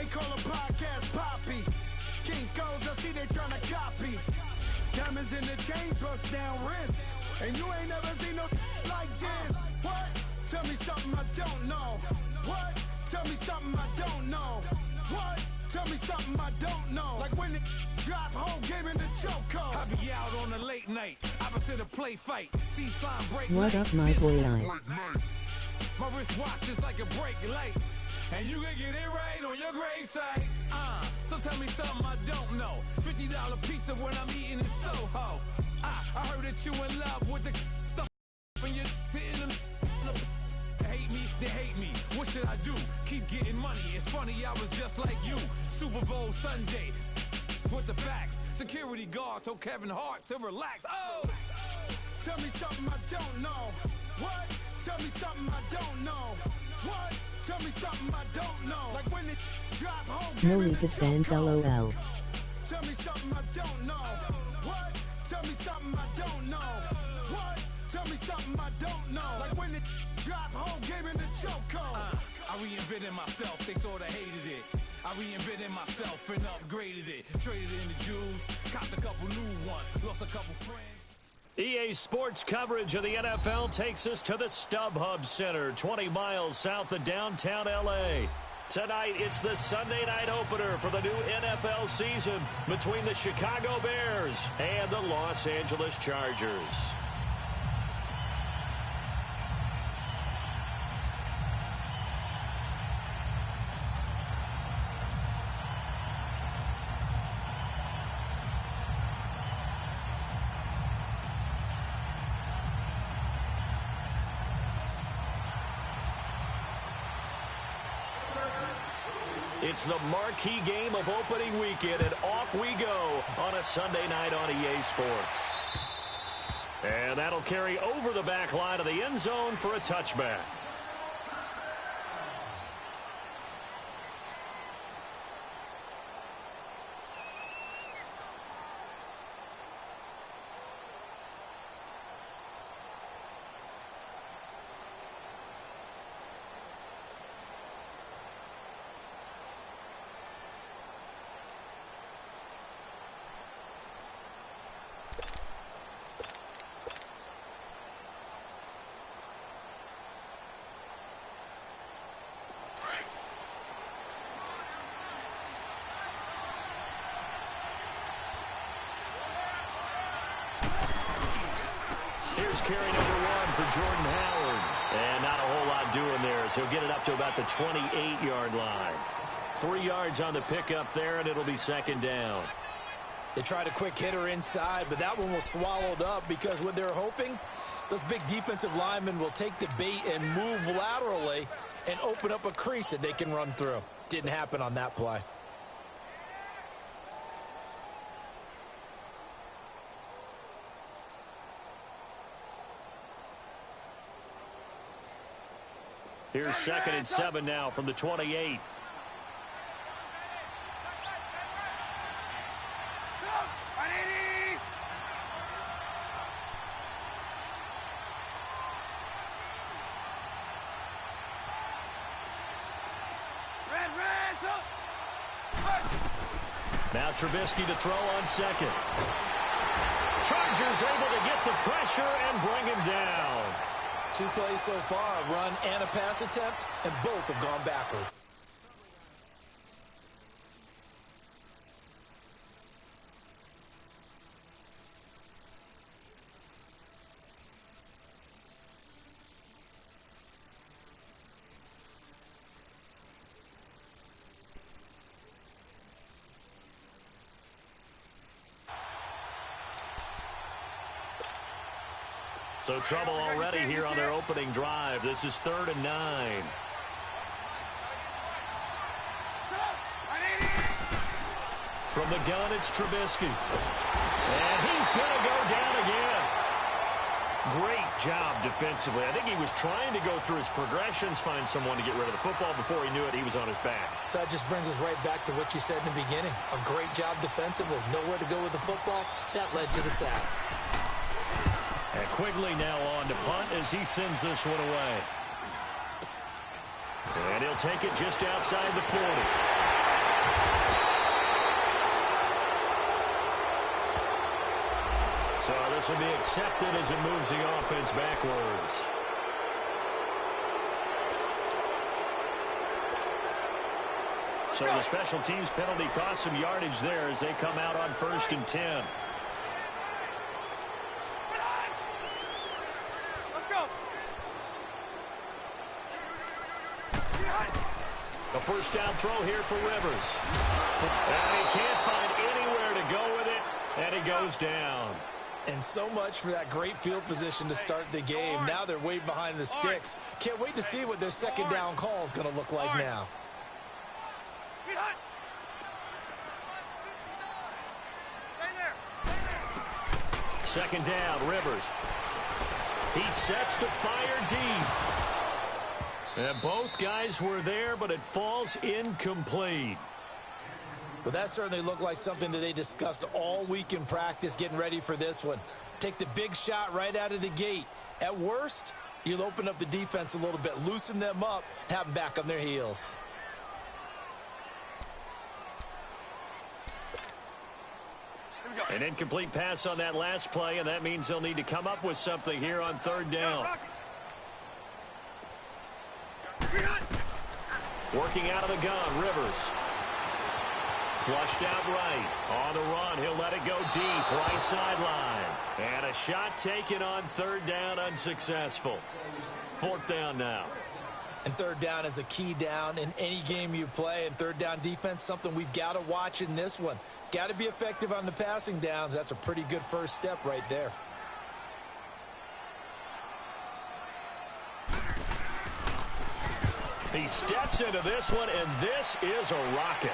call a podcast Poppy. Kinkos, I see they tryna copy. Diamonds in the chains, bust down wrists. And you ain't never seen no like this. What? Tell me something I don't know. What? Tell me something I don't know. What? Tell me something I don't know. Like when it drop home, game in the chokehold. I be out on a late night, opposite a play fight. See sign break. What up, my boy? My wristwatch is like a brake light. And you can get it right on your gravesite. So tell me something I don't know. $50 pizza when I'm eating in Soho. I heard that you in love with the when you didn't. They hate me. What should I do? Keep getting money. It's funny, I was just like you. Super Bowl Sunday with the facts. Security guard told Kevin Hart to relax. Oh, tell me something I don't know. What? Tell me something I don't know. What? Tell me something I don't know. Like when it drop home. No Lucas fans, LOL. Tell me something I don't know. What? Tell me something I don't know. What? Tell me something I don't know. Like when it drop home, game in the chokehold. I reinvented myself, they sorta hated it. I reinvented myself and upgraded it. Traded in the Jews, copped a couple new ones, lost a couple friends. EA Sports coverage of the NFL takes us to the StubHub Center, 20 miles south of downtown L.A. Tonight, it's the Sunday night opener for the new NFL season between the Chicago Bears and the Los Angeles Chargers. It's the marquee game of opening weekend, and off we go on a Sunday night on EA Sports. And that'll carry over the back line of the end zone for a touchback. Carry number 1 for Jordan Howard. And not a whole lot doing there as he'll get it up to about the 28-yard line. 3 yards on the pickup there, and it'll be second down. They tried a quick hitter inside, but that one was swallowed up because what they're hoping, those big defensive linemen will take the bait and move laterally and open up a crease that they can run through. Didn't happen on that play. Here's 2nd and 7 now from the 28. Now Trubisky to throw on second. Chargers able to get the pressure and bring him down. 2 plays so far, a run and a pass attempt, and both have gone backwards. So trouble already here on their opening drive. This is 3rd and 9. From the gun, it's Trubisky. And he's going to go down again. Great job defensively. I think he was trying to go through his progressions, find someone to get rid of the football. Before he knew it, he was on his back. So that just brings us right back to what you said in the beginning. A great job defensively. Nowhere to go with the football. That led to the sack. And Quigley now on to punt as he sends this one away. And he'll take it just outside the 40. So this will be accepted as it moves the offense backwards. So the special teams penalty cost some yardage there as they come out on 1st and 10. A first down throw here for Rivers. And he can't find anywhere to go with it, and he goes down. And so much for that great field position to start the game. Now they're way behind the sticks. Can't wait to see what their second down call is going to look like now. Second down, Rivers. He sets to fire deep. And both guys were there, but it falls incomplete. Well, that certainly looked like something that they discussed all week in practice getting ready for this one. Take the big shot right out of the gate. At worst, you'll open up the defense a little bit, loosen them up, and have them back on their heels. An incomplete pass on that last play, and that means they'll need to come up with something here on 3rd down. Working out of the gun, Rivers. Flushed out right. On the run, he'll let it go deep, right sideline. And a shot taken on 3rd down, unsuccessful. 4th down now. And 3rd down is a key down in any game you play. And 3rd down defense, something we've got to watch in this one. Got to be effective on the passing downs. That's a pretty good first step right there. He steps into this one, and this is a rocket.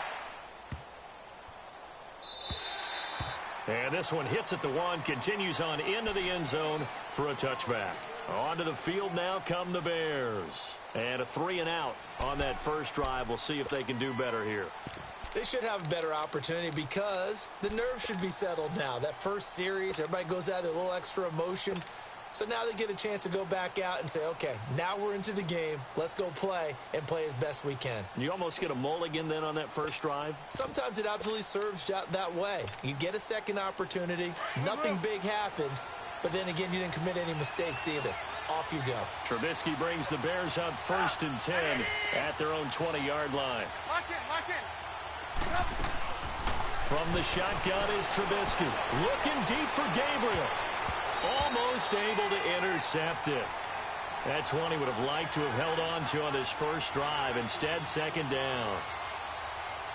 And this one hits at the 1, continues on into the end zone for a touchback. Onto the field now come the Bears. And a 3-and-out on that first drive. We'll see if they can do better here. They should have a better opportunity because the nerves should be settled now. That first series, everybody goes out with a little extra emotion. So now they get a chance to go back out and say, okay, now we're into the game. Let's go play and play as best we can. You almost get a mulligan then on that first drive? Sometimes it absolutely serves that way. You get a second opportunity. Nothing big happened. But then again, you didn't commit any mistakes either. Off you go. Trubisky brings the Bears up 1st and 10 at their own 20-yard line. From the shotgun is Trubisky. Looking deep for Gabriel. Almost able to intercept it. That's one he would have liked to have held on to on this first drive. Instead, 2nd down.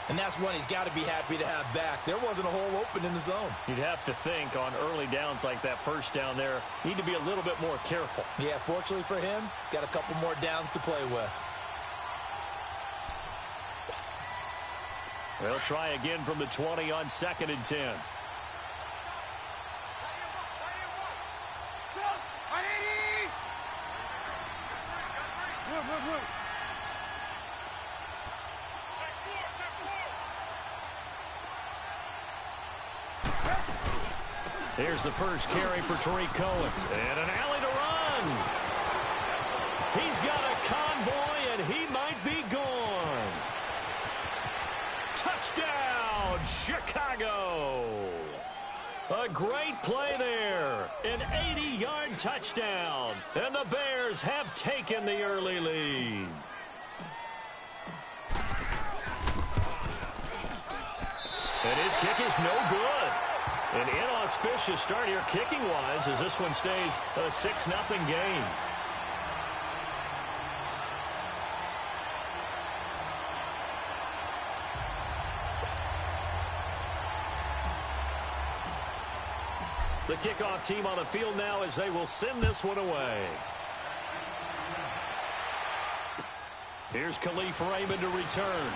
And that's one he's got to be happy to have back. There wasn't a hole open in the zone. You'd have to think on early downs like that first down there, need to be a little bit more careful. Yeah, fortunately for him, got a couple more downs to play with. They'll try again from the 20 on 2nd and 10. Here's the first carry for Tariq Cohen. And an alley to run. He's got a convoy, and he might be gone. Touchdown, Chicago. A great play there. An 80-yard touchdown. And the Bears have taken the early lead. And his kick is no good. An inauspicious start here kicking-wise as this one stays a 6-0 game. The kickoff team on the field now as they will send this one away. Here's Khalif Raymond to return.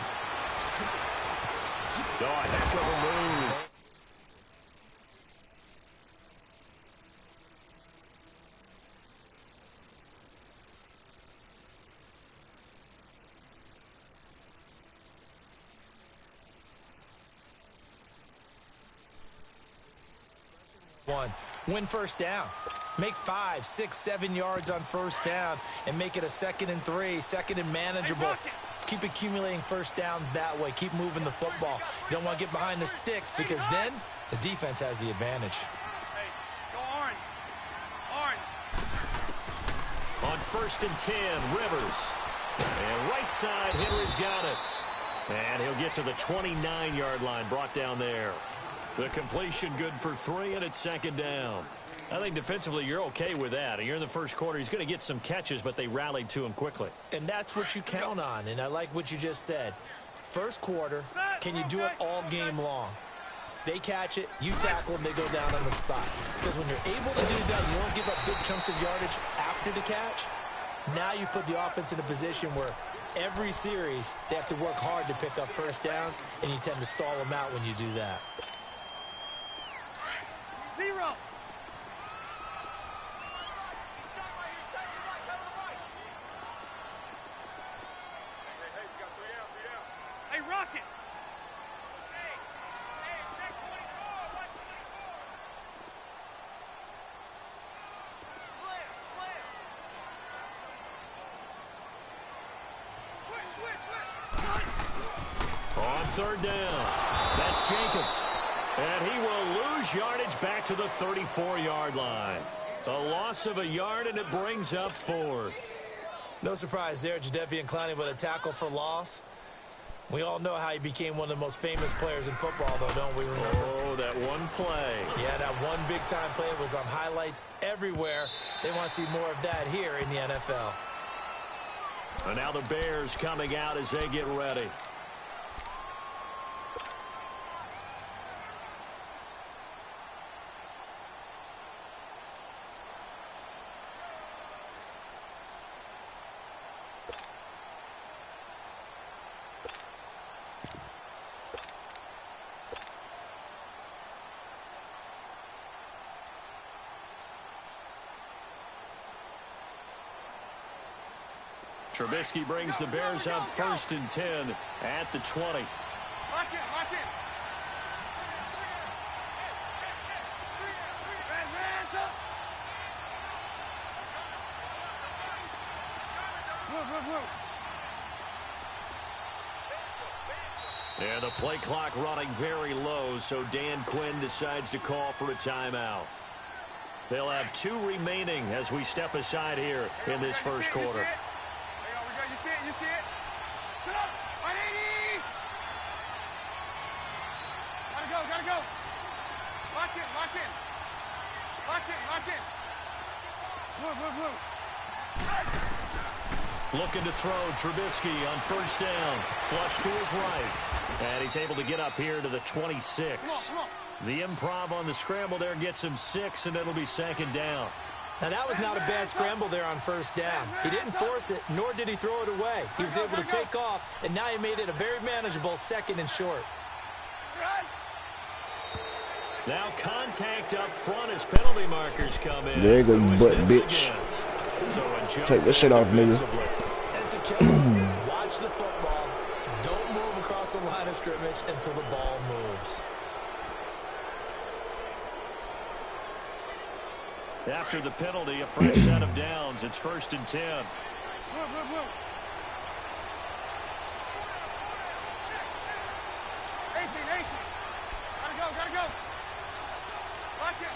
Oh, a heck of a move. Win first down. Make 5, 6, 7 yards on first down and make it a 2nd and 3, 2nd and manageable. Keep accumulating first downs that way. Keep moving the football. You don't want to get behind the sticks because then the defense has the advantage. Hey, go orange. Orange. On 1st and 10, Rivers. And right side, Henry's got it. And he'll get to the 29-yard line, brought down there. The completion good for 3, and it's 2nd down. I think defensively you're okay with that. You're in the first quarter. He's going to get some catches, but they rallied to him quickly. And that's what you count on, and I like what you just said. First quarter, can you do it all game long? They catch it, you tackle them, they go down on the spot. Because when you're able to do that, you don't give up big chunks of yardage after the catch. Now you put the offense in a position where every series they have to work hard to pick up first downs, and you tend to stall them out when you do that. 0. Hey, Rocket. Hey, check 24. Watch 24. Switch. On 3rd down, that's Jacobs. And he will lose yardage back to the 34-yard line. A loss of a yard, and it brings up 4th. No surprise there, Jadeveon Clowney with a tackle for loss. We all know how he became one of the most famous players in football, though, don't we remember? Oh, that one play. Yeah, that one big-time play was on highlights everywhere. They want to see more of that here in the NFL. And now the Bears coming out as they get ready. Trubisky brings the Bears up 1st and 10 at the 20. Lock in. Hands up. Move. And the play clock running very low, so Dan Quinn decides to call for a timeout. They'll have 2 remaining as we step aside here in this first quarter. You see it? Sit up! 180! Gotta go! Lock in! Move! Looking to throw, Trubisky on 1st down. Flush to his right. And he's able to get up here to the 26. Come on. The improv on the scramble there gets him 6, and it'll be 2nd down. Now, that was not a bad scramble there on 1st down. He didn't force it, nor did he throw it away. He was able to take off, and now he made it a very manageable 2nd and short. Now contact up front as penalty markers come in. There you go, you butt bitch. Take this shit off, nigga. And it's a killer. Watch the football. Don't move across the line of scrimmage until the ball moves. After the penalty, a fresh set of downs. It's 1st and 10. Move. 18. Gotta go. Lock in.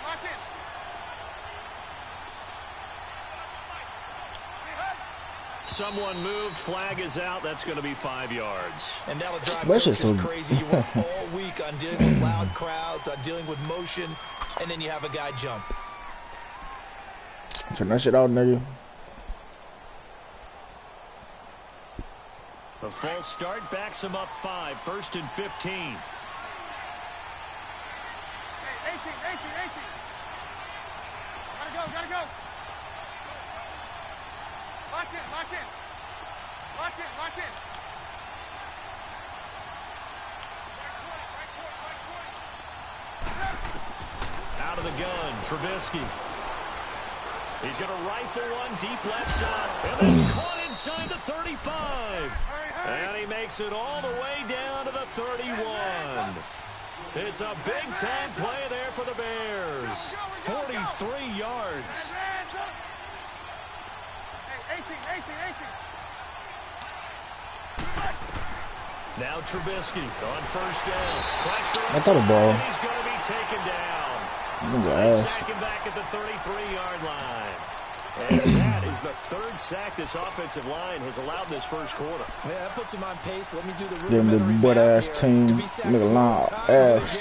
Someone moved. Flag is out. That's going to be 5 yards. And that'll drive coaches crazy. You work all week on dealing with loud crowds, on dealing with motion, and then you have a guy jump. Turn that shit out, nigga. The false start backs him up 5. 1st and 15. Hey, 18. Gotta go. Lock in. Out of the gun, Trubisky. He's going to rifle one deep left side. And it's caught inside the 35. And he makes it all the way down to the 31. It's a big-time play there for the Bears. 43 yards. Hey, 18. Now Trubisky on first down. Pressure. I thought a ball. And he's going to be taken down. Second back at the 33-yard line. And that is the third sack this offensive line has allowed this first quarter. Yeah, that puts him on pace. Let me do the Them the butt ass team. Look a long ass.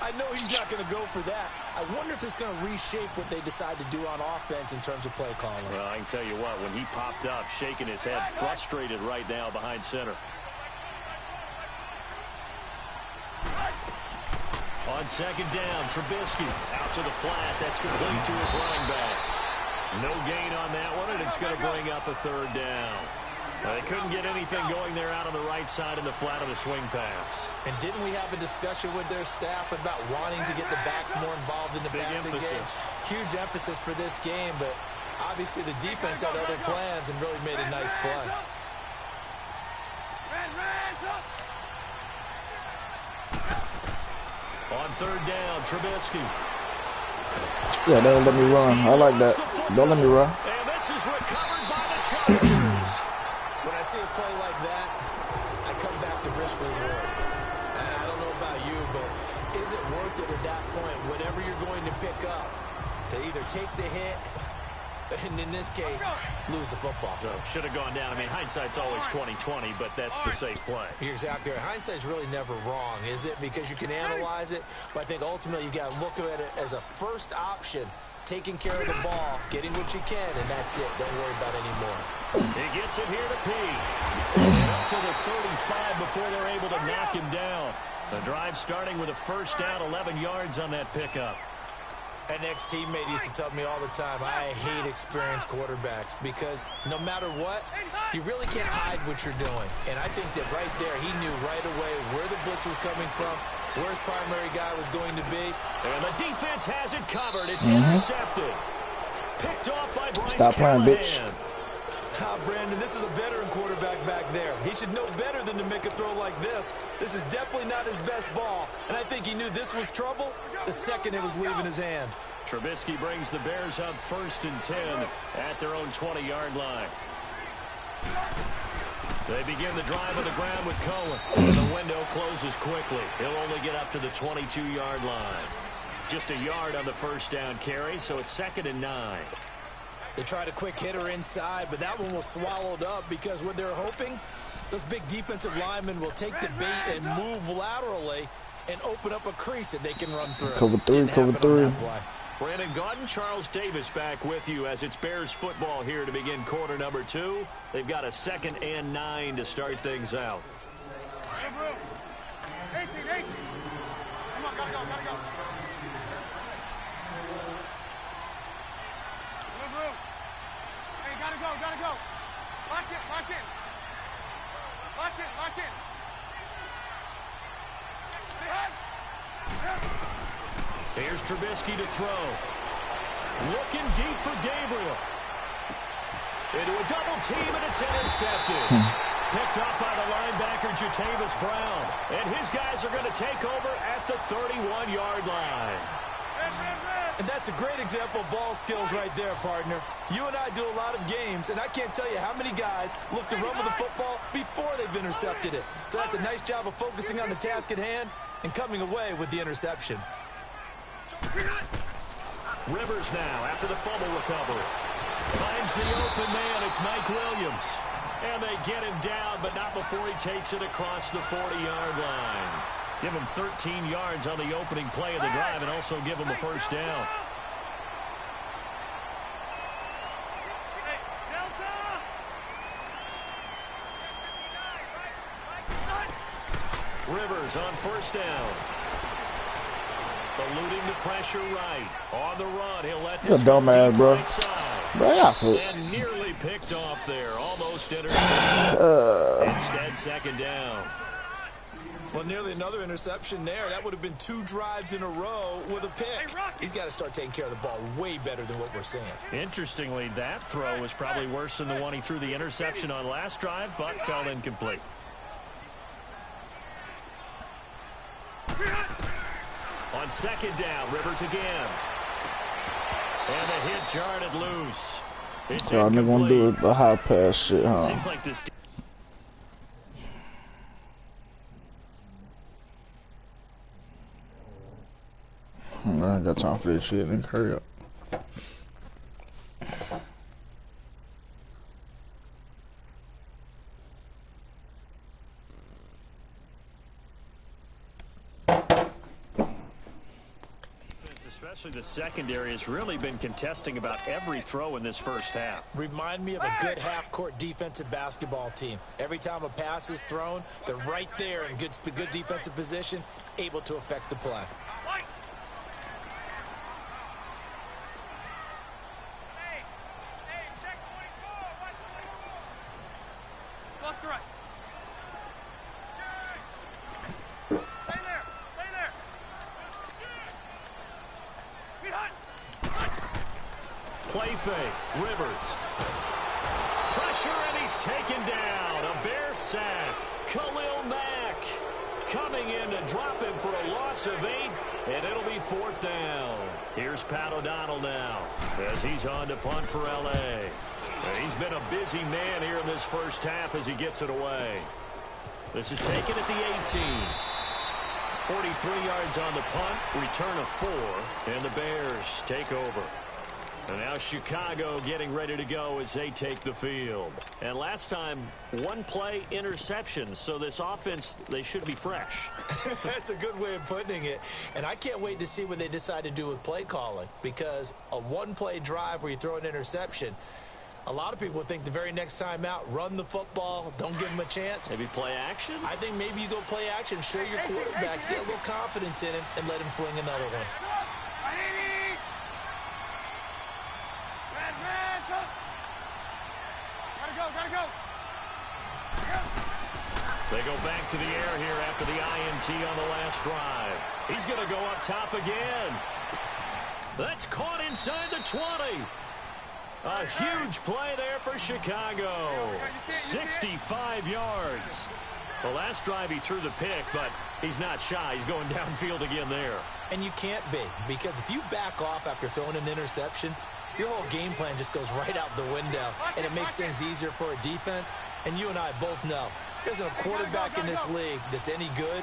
I know he's not going to go for that. I wonder if it's going to reshape what they decide to do on offense in terms of play calling. Well, I can tell you what, when he popped up, shaking his head, frustrated right now behind center. On second down, Trubisky out to the flat. That's complete to his running back. No gain on that one, and it's going to bring up a third down. They couldn't get anything going there out on the right side in the flat of the swing pass. And didn't we have a discussion with their staff about wanting to get the backs more involved in the passing game? Huge emphasis for this game, but obviously the defense had other plans and really made a nice play. On third down, Trubisky. Yeah, they don't let me run. I like that. Don't let me run. And this is recovered by the Chargers. When I see a play like that, I come back to risk reward. I don't know about you, but is it worth it at that point, whatever you're going to pick up, to either take the hit, and in this case, lose the football? So should have gone down. I mean, hindsight's always 20/20, but that's the safe play. You're exactly right. Hindsight's really never wrong, is it? Because you can analyze it, but I think ultimately you got to look at it as a first option. Taking care of the ball, getting what you can, and that's it. Don't worry about it anymore. He gets it here to Peak. And up to the 35 before they're able to knock him down. The drive starting with a first down, 11 yards on that pickup. An ex-teammate used to tell me all the time, I hate experienced quarterbacks because no matter what, you really can't hide what you're doing. And I think that right there, he knew right away where the blitz was coming from, where his primary guy was going to be. And the defense has it covered. It's intercepted. Picked off by Bryce Stop playing, Callahan. bitch. Brandon, this is a veteran quarterback back there. He should know better than to make a throw like this. This is definitely not his best ball. And I think he knew this was trouble the second it was leaving his hand. Trubisky brings the Bears up 1st and 10 at their own 20-yard line. They begin the drive on the ground with Cohen. And the window closes quickly. He'll only get up to the 22-yard line. Just a yard on the first down carry, so it's 2nd and 9. They tried a quick hitter inside, but that one was swallowed up because what they're hoping, those big defensive linemen will take the bait and move laterally and open up a crease that they can run through. Cover three. Brandon Gaudin, Charles Davis back with you as it's Bears football here to begin quarter number 2. They've got a 2nd and 9 to start things out. 18. Come on, gotta go. Hey, gotta go. Lock in. Here's Trubisky to throw. Looking deep for Gabriel. Into a double team, and it's intercepted. Picked up by the linebacker, Jatavis Brown. And his guys are going to take over at the 31-yard line. And that's a great example of ball skills right there, partner. You and I do a lot of games, and I can't tell you how many guys look to run with the football before they've intercepted it. So that's a nice job of focusing on the task at hand and coming away with the interception. Rivers now after the fumble recovery. Finds the open man. It's Mike Williams. And they get him down, but not before he takes it across the 40-yard line. Give him 13 yards on the opening play of the drive and also give him a first down. Rivers on first down. Eluding the pressure right. On the run, he'll let this go dumbass, bro. Right side. Bro, yeah, so. And nearly picked off there. Almost intercepted. Instead, 2nd down. Well, nearly another interception there. That would have been 2 drives in a row with a pick. He's got to start taking care of the ball way better than what we're seeing. Interestingly, that throw was probably worse than the one he threw the interception on last drive, but fell incomplete. On 2nd down, Rivers again. And the hit jarred it loose. It's Y'all incomplete. gonna do the high pass shit, huh? Seems like this. I ain't got time for that shit. Nigga, hurry up. Especially the secondary has really been contesting about every throw in this first half. Remind me of a good half-court defensive basketball team. Every time a pass is thrown, they're right there in good defensive position, able to affect the play. Play fake. Rivers. Pressure, and he's taken down. A Bear sack. Khalil Mack coming in to drop him for a loss of 8, and it'll be 4th down. Here's Pat O'Donnell now as he's on to punt for L.A. He's been a busy man here in this first half as he gets it away. This is taken at the 18. 43 yards on the punt. Return of 4, and the Bears take over. And now Chicago getting ready to go as they take the field. And last time, 1 play interception. So this offense, they should be fresh. That's a good way of putting it. And I can't wait to see what they decide to do with play calling. Because a 1-play drive where you throw an interception, a lot of people would think the very next time out, run the football, don't give them a chance. Maybe play action? I think maybe you go play action, show your quarterback, get a little confidence in him, and let him fling another one. They go back to the air here after the INT on the last drive. He's going to go up top again. That's caught inside the 20. A huge play there for Chicago. 65 yards. The last drive he threw the pick, but he's not shy. He's going downfield again there. And you can't be, because if you back off after throwing an interception, your whole game plan just goes right out the window, and it makes things easier for a defense. And you and I both know there's a quarterback in this league that's any good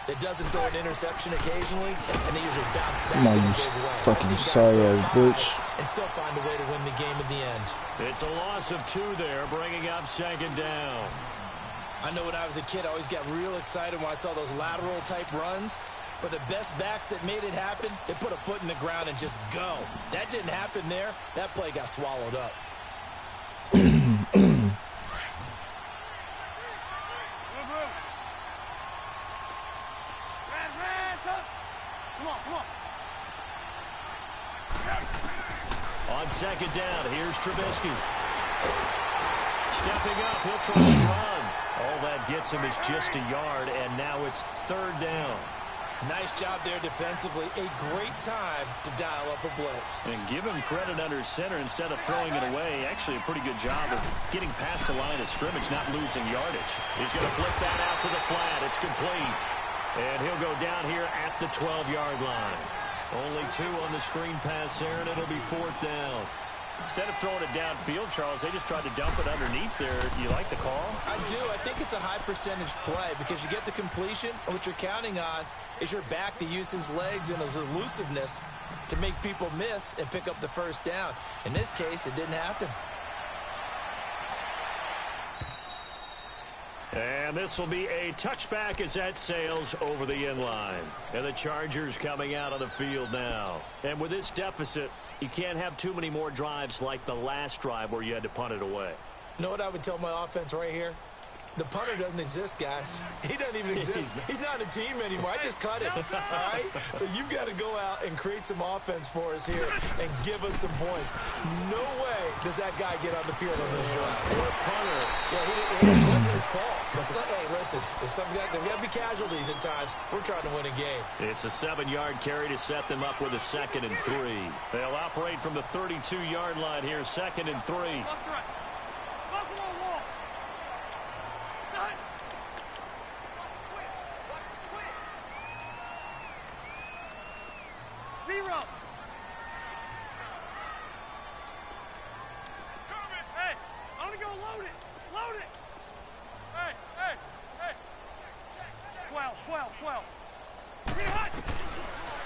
that doesn't throw an interception occasionally, and they usually bounce back in a big way. Fucking sorry ass bitch. And still find a way to win the game at the end. It's a loss of 2 there, bringing up 2nd down. I know when I was a kid, I always got real excited when I saw those lateral-type runs. But the best backs that made it happen, they put a foot in the ground and just go. That didn't happen there. That play got swallowed up. On 2nd down, here's Trubisky. Stepping up, he'll try to run. All that gets him is just a yard, and now it's 3rd down. Nice job there defensively. A great time to dial up a blitz. And give him credit under center instead of throwing it away. Actually a pretty good job of getting past the line of scrimmage, not losing yardage. He's going to flip that out to the flat. It's complete. And he'll go down here at the 12-yard line. Only 2 on the screen pass there, and it'll be 4th down. Instead of throwing it downfield, Charles, they just tried to dump it underneath there. You like the call? I do. I think it's a high-percentage play because you get the completion, and what you're counting on is your back to use his legs and his elusiveness to make people miss and pick up the 1st down. In this case, it didn't happen. And this will be a touchback as that sails over the inline. And the Chargers coming out on the field now. And with this deficit, you can't have too many more drives like the last drive where you had to punt it away. You know what I would tell my offense right here? The punter doesn't exist, guys. He doesn't even exist. He's not a team anymore. I just cut it, all right? So you've got to go out and create some offense for us here and give us some points. No way does that guy get on the field on this drive. Poor punter. Yeah, it wasn't his fault. But hey, listen, there's there got to be casualties at times. We're trying to win a game. It's a 7-yard carry to set them up with a 2nd and 3. They'll operate from the 32-yard line here, 2nd and 3.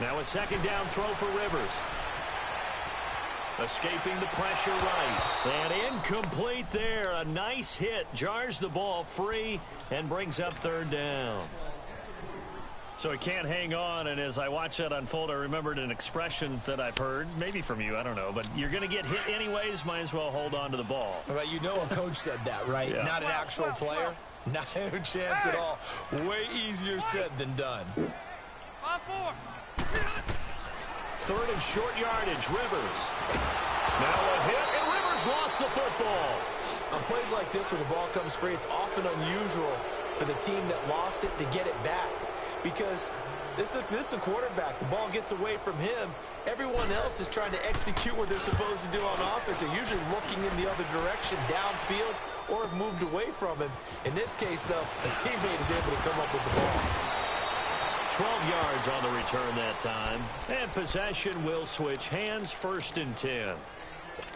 Now a second down throw for Rivers. Escaping the pressure right. And incomplete there. A nice hit. Jars the ball free and brings up third down. So he can't hang on, and as I watch that unfold, I remembered an expression that I've heard, maybe from you, I don't know, but you're going to get hit anyways, might as well hold on to the ball. Well, you know a coach said that, right? Yeah. Not an actual player. Not a chance at all. Way easier said than done. 5-4. Third and short yardage, Rivers. Now a hit, and Rivers lost the football. On plays like this, when the ball comes free, it's often unusual for the team that lost it to get it back. Because this is a quarterback. The ball gets away from him. Everyone else is trying to execute what they're supposed to do on offense. They're usually looking in the other direction, downfield, or have moved away from him. In this case, though, a teammate is able to come up with the ball. 12 yards on the return that time. And possession will switch hands, 1st and 10.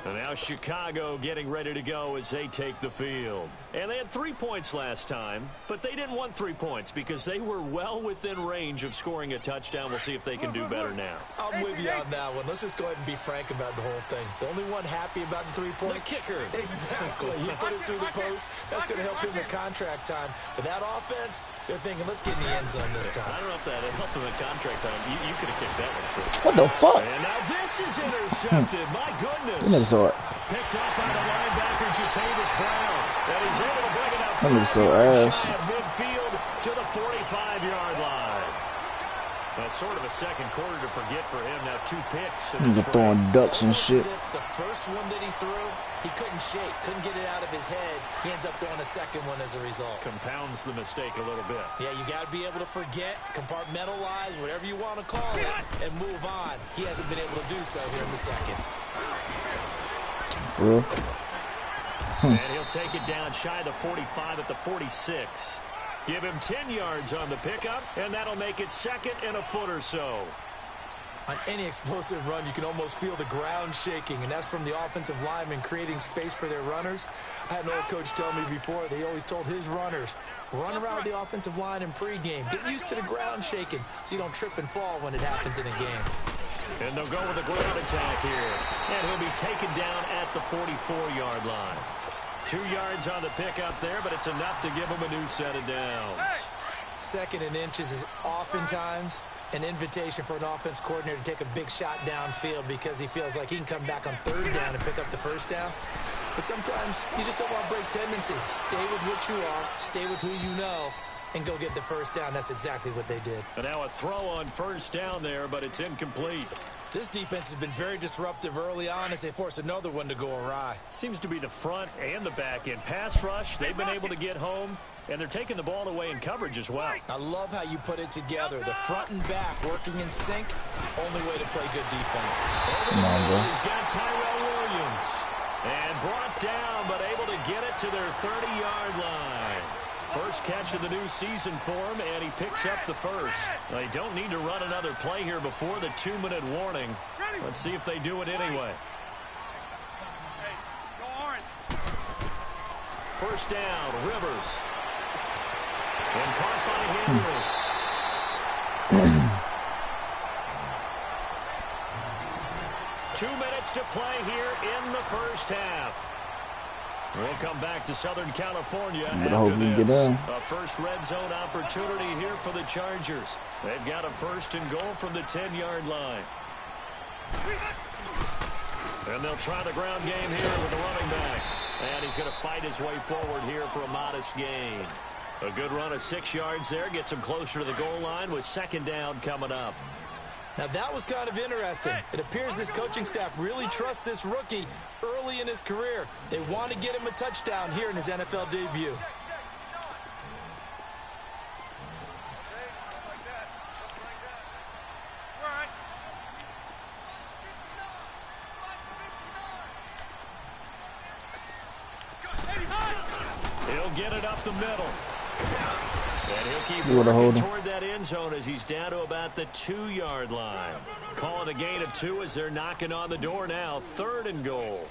And now Chicago getting ready to go as they take the field. And they had 3 points last time, but they didn't want 3 points because they were well within range of scoring a touchdown. We'll see if they can do better now. I'm with you on that one. Let's just go ahead and be frank about the whole thing. The only one happy about the 3-point? The kicker. Exactly. He put it through the post. That's going to help him in contract time. But that offense, they're thinking, let's get in the end zone this time. I don't know if that helped him in contract time. You could have kicked that one through. What the fuck? And now this is intercepted. My goodness. You never saw it. Picked up by the linebacker, Jatavis Brown. And he's able to bring it out. That nigga so ass. Midfield to the 45-yard line. That's sort of a second quarter to forget for him. Now 2 picks. He's throwing ducks and shit. The first one that he threw, he couldn't shake, couldn't get it out of his head. He ends up throwing a second one as a result. Compounds the mistake a little bit. Yeah, you got to be able to forget, compartmentalize, whatever you want to call it, and move on. He hasn't been able to do so here in the second. For real? And he'll take it down shy of the 45 at the 46. Give him 10 yards on the pickup, and that'll make it 2nd and a foot or so. On any explosive run, you can almost feel the ground shaking, and that's from the offensive linemen creating space for their runners. I had an old coach tell me before, they always told his runners, run around the offensive line in pregame. Get used to the ground shaking so you don't trip and fall when it happens in a game. And they'll go with a ground attack here. And he'll be taken down at the 44-yard line. 2 yards on the pickup there, but it's enough to give him a new set of downs. 2nd and inches is oftentimes an invitation for an offense coordinator to take a big shot downfield because he feels like he can come back on 3rd down and pick up the 1st down. But sometimes you just don't want to break tendency. Stay with what you are, stay with who you know, and go get the 1st down. That's exactly what they did. And now a throw on 1st down there, but it's incomplete. This defense has been very disruptive early on as they force another one to go awry. Seems to be the front and the back end. Pass rush, they've been able to get home, and they're taking the ball away in coverage as well. I love how you put it together. The front and back working in sync. Only way to play good defense. Come on, bro. He's got Tyrell Williams. And brought down, but able to get it to their 30-yard line. First catch of the new season for him, and he picks up the 1st. They don't need to run another play here before the 2-minute warning. Let's see if they do it anyway. First down, Rivers. And caught by Henry. 2 minutes to play here in the first half. We'll come back to Southern California after this. A first red zone opportunity here for the Chargers. They've got a 1st and goal from the 10-yard line. And they'll try the ground game here with the running back. And he's going to fight his way forward here for a modest gain. A good run of 6 yards there. Gets him closer to the goal line with 2nd down coming up. Now, that was kind of interesting. It appears this coaching staff really trusts this rookie early in his career. They want to get him a touchdown here in his NFL debut. He'll get it up the middle. And he'll keep working toward that end zone as he's down to about the 2-yard line. Calling a gain of 2 as they're knocking on the door now. 3rd and goal.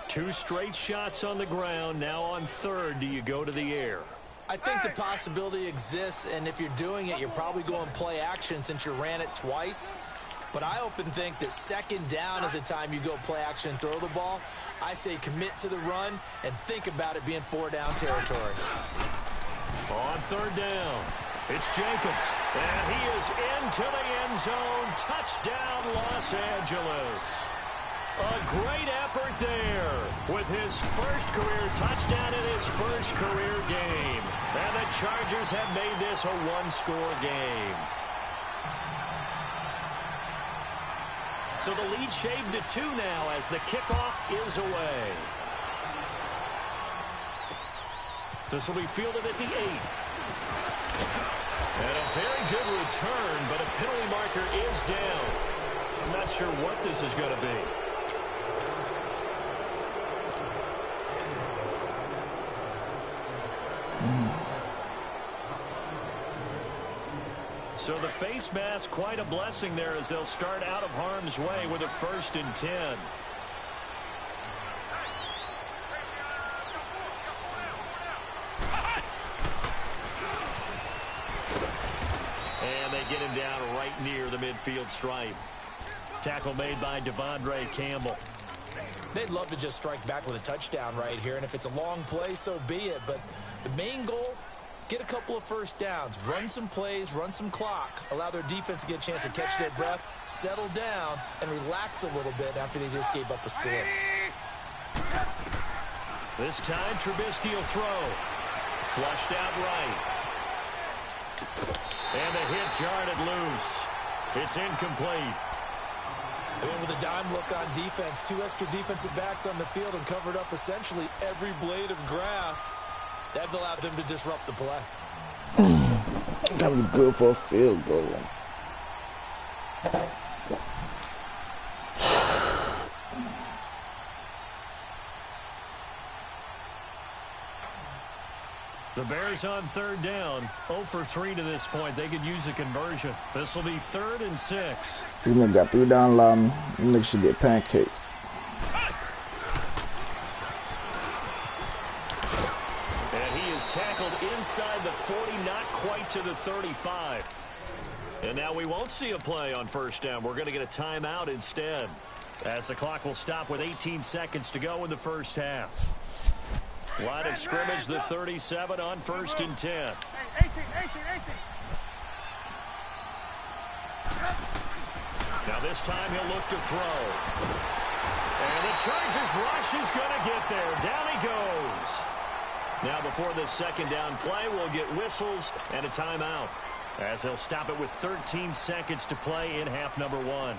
2 straight shots on the ground. Now on 3rd, do you go to the air? I think the possibility exists, and if you're doing it, you're probably going play action since you ran it twice. But I often think that second down is the time you go play action and throw the ball. I say commit to the run and think about it being 4-down territory. On third down, it's Jacobs, and he is into the end zone. Touchdown, Los Angeles. A great effort there with his first career touchdown in his first career game. And the Chargers have made this a one-score game. So the lead shaved to 2 now as the kickoff is away. This will be fielded at the 8. And a very good return, but a penalty marker is down. I'm not sure what this is going to be. So the face mask, quite a blessing there as they'll start out of harm's way with a 1st and 10. And they get him down right near the midfield stripe. Tackle made by Devondre Campbell. They'd love to just strike back with a touchdown right here, and if it's a long play, so be it. But the main goal, get a couple of first downs, run some plays, run some clock, allow their defense to get a chance to catch their breath, settle down, and relax a little bit after they just gave up a score. This time, Trubisky will throw. Flushed out right. And the hit jarred it loose. It's incomplete. And with a dime look on defense, 2 extra defensive backs on the field and covered up essentially every blade of grass. That allowed them to disrupt the play. That would be good for a field goal. The Bears on third down, 0 for 3 to this point. They could use a conversion. This will be 3rd and 6. These niggas got 3 down linemen. These niggas should get pancaked. And he is tackled inside the 40, not quite to the 35. And now we won't see a play on first down. We're going to get a timeout instead, as the clock will stop with 18 seconds to go in the first half. Line of scrimmage, the 37 on 1st and 10. 18. Now this time he'll look to throw. And the Chargers rush is going to get there. Down he goes. Now before this second down play, we'll get whistles and a timeout, as they'll stop it with 13 seconds to play in half number 1.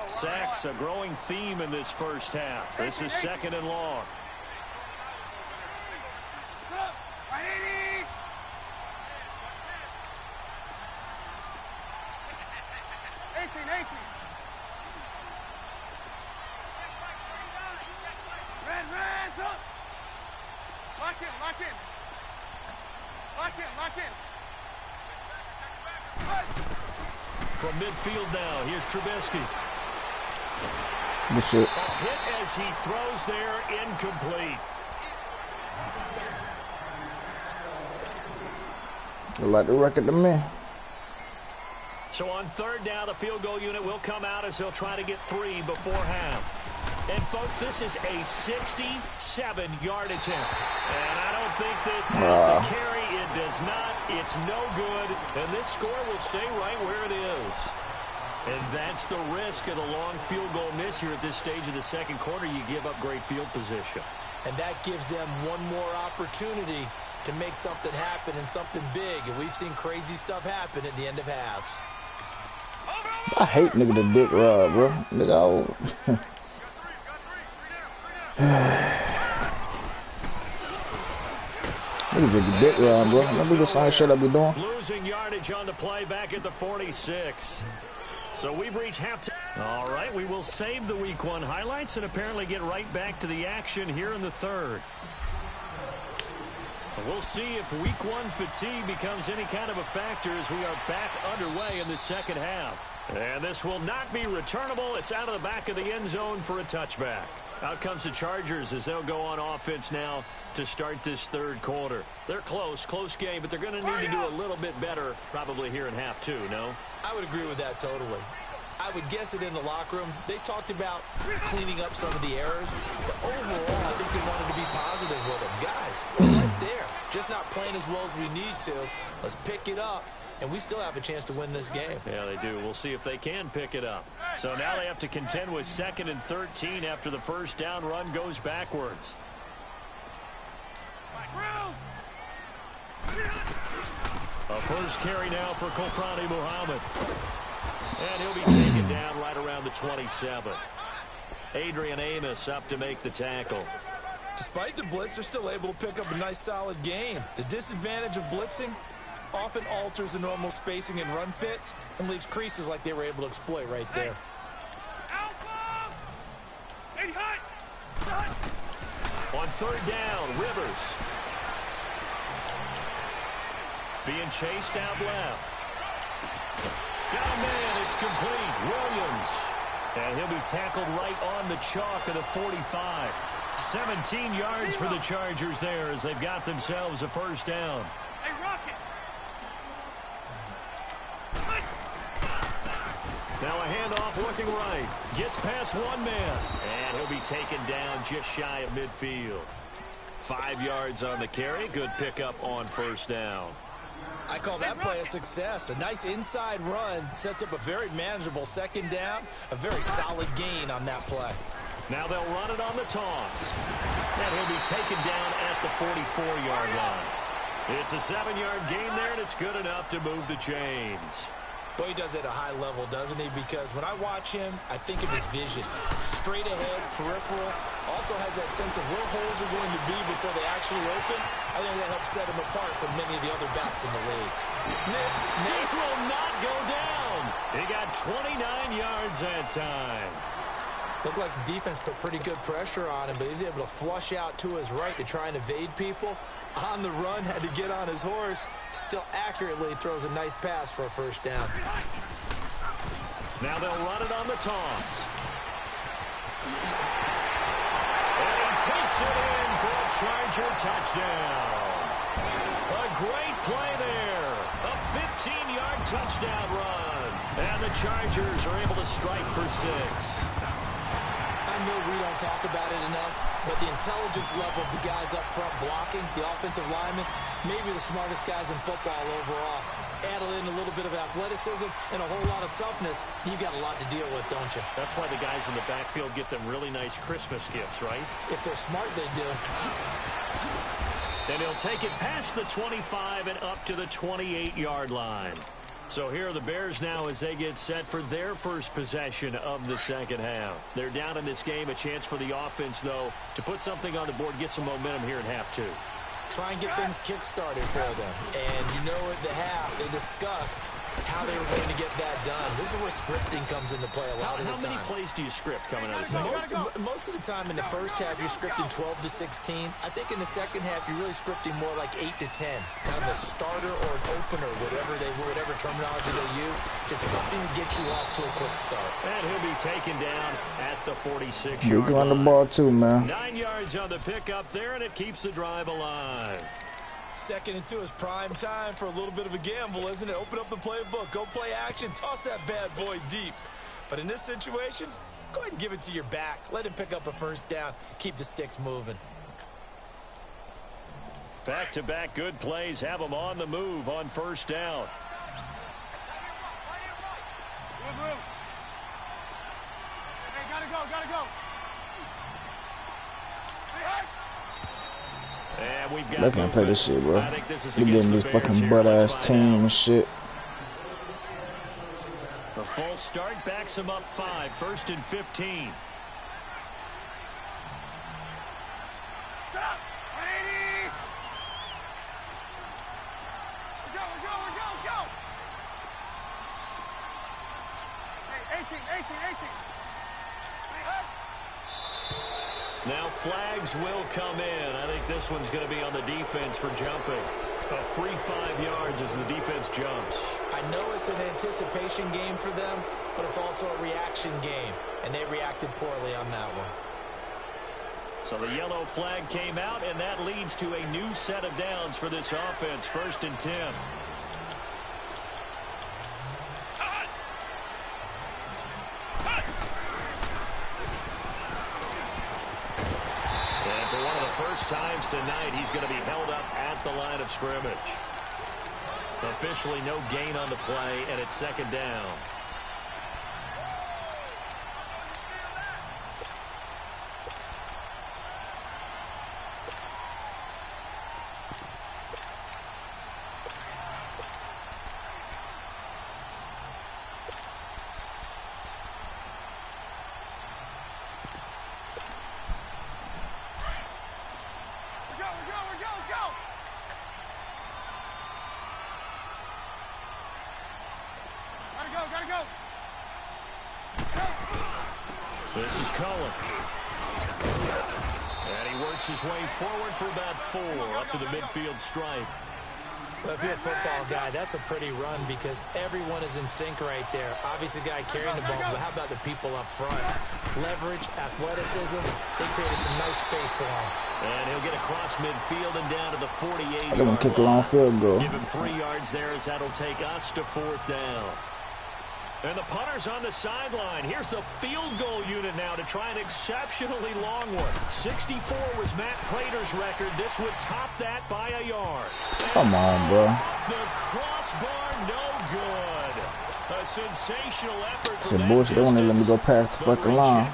Sacks, a growing theme in this first half. This is 2nd and long. 18. Red, up. Lock in. From midfield now, here's Trubisky. Good shit. A hit as he throws there, incomplete. I like the record to me. So on third down, the field goal unit will come out as they'll try to get 3 before half. And, folks, this is a 67-yard attempt. And I don't think this has the carry. It does not. It's no good. And this score will stay right where it is. And that's the risk of the long field goal miss here at this stage of the second quarter. You give up great field position. And that gives them one more opportunity to make something happen and something big. And we've seen crazy stuff happen at the end of halves. I hate nigga the dick rod, bro. Nigga, nigga the dick rod, bro. Remember the same shit I be doing? Losing yardage on the play back at the 46. So we've reached halftime. All right, we will save the Week 1 highlights and apparently get right back to the action here in the third. We'll see if Week 1 fatigue becomes any kind of a factor as we are back underway in the second half. And this will not be returnable. It's out of the back of the end zone for a touchback. Out comes the Chargers as they'll go on offense now to start this third quarter. They're close game, but they're going to need to do a little bit better probably here in half two, no? I would agree with that totally. I would guess it in the locker room. They talked about cleaning up some of the errors, but overall, I think they wanted to be positive with them. Guys, we're right there. Just not playing as well as we need to. Let's pick it up, and we still have a chance to win this game. Yeah, they do. We'll see if they can pick it up. So now they have to contend with 2nd and 13 after the first down run goes backwards. A first carry now for Kofrani Muhammad. And he'll be taken down right around the 27. Adrian Amos up to make the tackle. Despite the blitz, they're still able to pick up a nice solid gain. The disadvantage of blitzing often alters the normal spacing and run fits and leaves creases like they were able to exploit right there. On third down, Rivers. Being chased out left. Got a man, it's complete. Williams. And he'll be tackled right on the chalk of the 45. 17 yards for the Chargers there as they've got themselves a first down. Hey, Rocket. Now a handoff looking right. Gets past one man. And he'll be taken down just shy of midfield. 5 yards on the carry. Good pickup on first down. I call that play a success. A nice inside run sets up a very manageable second down. A very solid gain on that play. Now they'll run it on the toss. And he'll be taken down at the 44-yard line. It's a 7-yard gain there, and it's good enough to move the chains. Boy, he does it at a high level, doesn't he? Because when I watch him, I think of his vision. Straight ahead, peripheral. Also has that sense of where holes are going to be before they actually open. I think that helps set him apart from many of the other backs in the league. Missed. This will not go down. He got 29 yards that time. Looked like the defense put pretty good pressure on him, but he's able to flush out to his right to try and evade people. On the run, had to get on his horse. Still accurately throws a nice pass for a first down. Now they'll run it on the toss. And he takes it in for a Charger touchdown. A great play there. A 15-yard touchdown run. And the Chargers are able to strike for 6. I know we don't talk about it enough, but the intelligence level of the guys up front blocking, the offensive linemen, maybe the smartest guys in football overall. Add in a little bit of athleticism and a whole lot of toughness, you've got a lot to deal with, don't you? That's why the guys in the backfield get them really nice Christmas gifts, right? If they're smart, they do. And he'll take it past the 25 and up to the 28-yard line. So here are the Bears now as they get set for their first possession of the second half. They're down in this game. A chance for the offense, though, to put something on the board, get some momentum here in half two. Try and get things kick-started for them. And you know at the half, they discussed how they were going to get that done. This is where scripting comes into play a lot of the time. How many plays do you script coming out of the second? Most of the time in the first half, you're scripting 12 to 16. I think in the second half, you're really scripting more like 8 to 10. Kind of a starter or an opener, whatever terminology they use. Just something to get you off to a quick start. And he'll be taken down at the 46-yard You line. on the ball too, man. 9 yards on the pickup there, and it keeps the drive alive. 2nd and 2 is prime time for a little bit of a gamble, isn't it? Open up the playbook, go play action, toss that bad boy deep. But in this situation, go ahead and give it to your back. Let him pick up a first down. Keep the sticks moving. Back-to-back good plays have them on the move on first down. Hey, gotta go. And we've got They can't play this shit, bro. I think this is You getting these fucking butt-ass team and shit. The full start backs him up 5. 1st and 15. Stop! 80! Go! Hey, 18! Now flags will come in. I think this one's going to be on the defense for jumping. A free 5 yards as the defense jumps. I know it's an anticipation game for them, but it's also a reaction game, and they reacted poorly on that one. So the yellow flag came out, and that leads to a new set of downs for this offense. 1st and 10. And for one of the first times tonight, he's going to be held up at the line of scrimmage. Officially no gain on the play, and it's 2nd down. This is Cullen. And he works his way forward for about 4 up to the midfield stripe. Well, if you're a football guy, that's a pretty run because everyone is in sync right there. Obviously, the guy carrying the ball, but how about the people up front? Leverage, athleticism, they created some nice space for him. And he'll get across midfield and down to the 48. They're going to kick a long field goal. Give him 3 yards there as that'll take us to 4th down. And the punter's on the sideline. Here's the field goal unit now to try an exceptionally long one. 64 was Matt Prater's record. This would top that by a yard. Come on, bro. The crossbar, no good. A sensational effort. Some bullshit. They won't even let me go past the fucking line.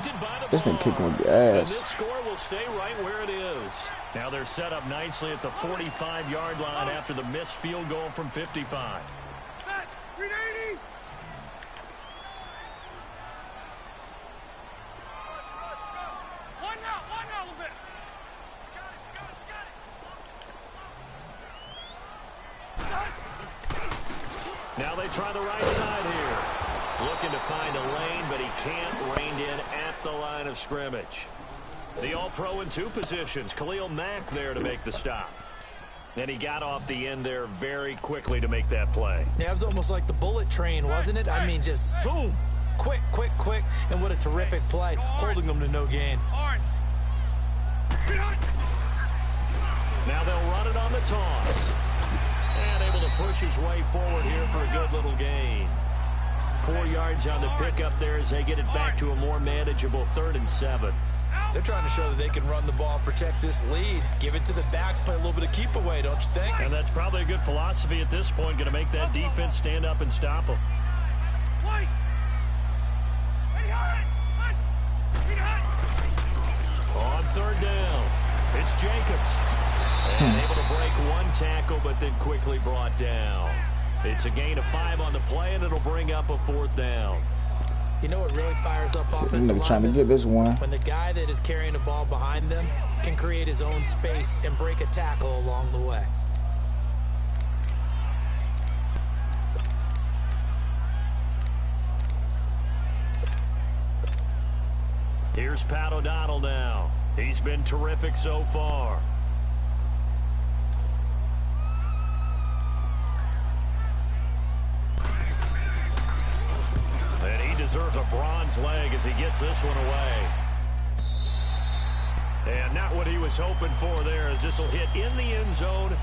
This nigga kicking with the ass. And this score will stay right where it is. Now they're set up nicely at the 45-yard line after the missed field goal from 55. Now they try the right side here. Looking to find a lane, but he can't. Reined in at the line of scrimmage. The All-Pro in 2 positions. Khalil Mack there to make the stop. And he got off the end there very quickly to make that play. Yeah, it was almost like the bullet train, wasn't it? I mean, just zoom. Quick, quick, quick. And what a terrific play. Holding them to no gain. Now they'll run it on the toss. And able to push his way forward here for a good little gain. 4 yards on the pickup there as they get it back to a more manageable 3rd and 7. They're trying to show that they can run the ball, protect this lead. Give it to the backs, play a little bit of keep away, don't you think? And that's probably a good philosophy at this point. Going to make that defense stand up and stop them. On 3rd down, it's Jacobs. And able to break 1 tackle, but then quickly brought down. It's a gain of 5 on the play, and it'll bring up a 4th down. You know what really fires up offensive linemen? Trying to get this one. When the guy that is carrying the ball behind them can create his own space and break a tackle along the way. Here's Pat O'Donnell now. He's been terrific so far. And he deserves a bronze leg as he gets this one away. And not what he was hoping for there, as this will hit in the end zone